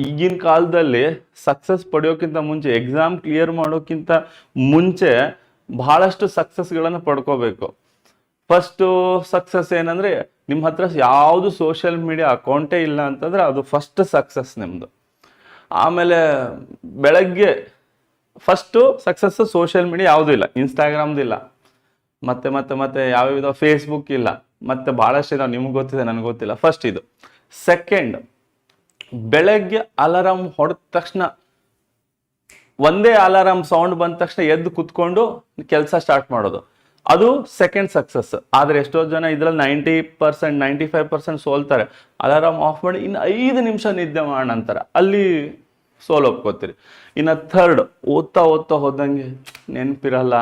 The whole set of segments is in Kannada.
ಈಗಿನ ಕಾಲದಲ್ಲಿ ಸಕ್ಸಸ್ ಪಡೆಯೋಕ್ಕಿಂತ ಮುಂಚೆ, ಎಕ್ಸಾಮ್ ಕ್ಲಿಯರ್ ಮಾಡೋಕ್ಕಿಂತ ಮುಂಚೆ ಬಹಳಷ್ಟು ಸಕ್ಸಸ್ಗಳನ್ನು ಪಡ್ಕೋಬೇಕು. ಫಸ್ಟು ಸಕ್ಸಸ್ ಏನಂದ್ರೆ, ನಿಮ್ಮ ಹತ್ರ ಯಾವುದು ಸೋಷಿಯಲ್ ಮೀಡಿಯಾ ಅಕೌಂಟೇ ಇಲ್ಲ ಅಂತಂದ್ರೆ ಅದು ಫಸ್ಟ್ ಸಕ್ಸಸ್ ನಿಮ್ಮದು. ಆಮೇಲೆ ಬೆಳಗ್ಗೆ ಫಸ್ಟು ಸಕ್ಸಸ್ ಸೋಷಿಯಲ್ ಮೀಡಿಯಾ ಯಾವುದೂ ಇಲ್ಲ, ಇನ್ಸ್ಟಾಗ್ರಾಮ್ದು ಇಲ್ಲ, ಮತ್ತೆ ಮತ್ತೆ ಮತ್ತೆ ಯಾವ್ಯಾವ ಫೇಸ್ಬುಕ್ ಇಲ್ಲ, ಮತ್ತೆ ಭಾಳಷ್ಟು ಇದಾವೆ, ನಿಮ್ಗೆ ಗೊತ್ತಿದೆ ನನಗೆ ಗೊತ್ತಿಲ್ಲ. ಫಸ್ಟ್ ಇದು. ಸೆಕೆಂಡ್, ಬೆಳಗ್ಗೆ ಅಲಾರಾಮ್ ಹೊಡೆದ ತಕ್ಷಣ, ಒಂದೇ ಅಲಾರಾಮ್ ಸೌಂಡ್ ಬಂದ ತಕ್ಷಣ ಎದ್ದು ಕುತ್ಕೊಂಡು ಕೆಲಸ ಸ್ಟಾರ್ಟ್ ಮಾಡೋದು, ಅದು ಸೆಕೆಂಡ್ ಸಕ್ಸಸ್. ಆದರೆ ಎಷ್ಟೋ ಜನ ಇದ್ರಲ್ಲಿ 90%, 95% ಸೋಲ್ತಾರೆ. ಅಲಾರಾಮ್ ಆಫ್ ಮಾಡಿ ಇನ್ನು 5 ನಿಮಿಷ ನಿದ್ದೆ ಮಾಡೋಣ ಅಂತಾರೆ, ಅಲ್ಲಿ ಒಪ್ಕೋತೀರಿ. ಇನ್ನು ಥರ್ಡ್, ಓದ್ತಾ ಹೋದಂಗೆ ನೆನಪಿರಲ್ಲ,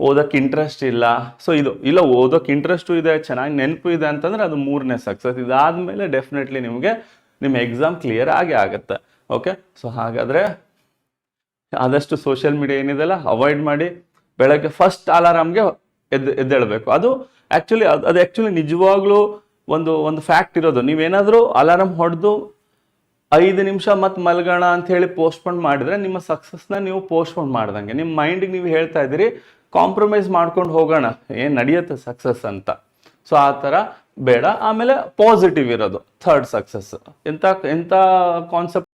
ಓದೋಕ್ಕೆ ಇಂಟ್ರೆಸ್ಟ್ ಇಲ್ಲ. ಸೊ ಇದು ಇಲ್ಲ, ಓದೋಕ್ಕೆ ಇಂಟ್ರೆಸ್ಟು ಇದೆ, ಚೆನ್ನಾಗಿ ನೆನಪು ಇದೆ ಅಂತಂದ್ರೆ ಅದು 3ನೇ ಸಕ್ಸಸ್. ಇದಾದಮೇಲೆ ಡೆಫಿನೆಟ್ಲಿ ನಿಮಗೆ ನಿಮ್ಮ ಎಕ್ಸಾಮ್ ಕ್ಲಿಯರ್ ಆಗೇ ಆಗುತ್ತೆ. ಓಕೆ, ಸೊ ಹಾಗಾದರೆ ಆದಷ್ಟು ಸೋಷಿಯಲ್ ಮೀಡಿಯಾ ಏನಿದೆಲ್ಲ ಅವಾಯ್ಡ್ ಮಾಡಿ, ಬೆಳಗ್ಗೆ ಫಸ್ಟ್ ಅಲಾರಾಮ್ಗೆ ಎದ್ದೇಳಬೇಕು. ಅದು ಆ್ಯಕ್ಚುಲಿ ನಿಜವಾಗ್ಲೂ ಒಂದು ಫ್ಯಾಕ್ಟ್ ಇರೋದು. ನೀವೇನಾದರೂ ಅಲಾರಾಮ್ ಹೊಡೆದು 5 ನಿಮಿಷ ಮತ್ತೆ ಮಲ್ಗೋಣ ಅಂತ ಹೇಳಿ ಪೋಸ್ಟ್ಪೋನ್ ಮಾಡಿದರೆ ನಿಮ್ಮ ಸಕ್ಸಸ್ನ ನೀವು ಪೋಸ್ಟ್ಪೋನ್ ಮಾಡ್ದಂಗೆ. ನಿಮ್ಮ ಮೈಂಡಿಗೆ ನೀವು ಹೇಳ್ತಾ ಇದ್ದೀರಿ ಕಾಂಪ್ರಮೈಸ್ ಮಾಡ್ಕೊಂಡು ಹೋಗೋಣ, ಏನು ನಡೆಯುತ್ತೆ ಸಕ್ಸಸ್ ಅಂತ. ಸೊ ಆ ಥರ ಬೇಡ. ಆಮೇಲೆ ಪಾಸಿಟಿವ್ ಇರೋದು ಥರ್ಡ್ ಸಕ್ಸಸ್. ಎಂಥ ಕಾನ್ಸೆಪ್ಟ್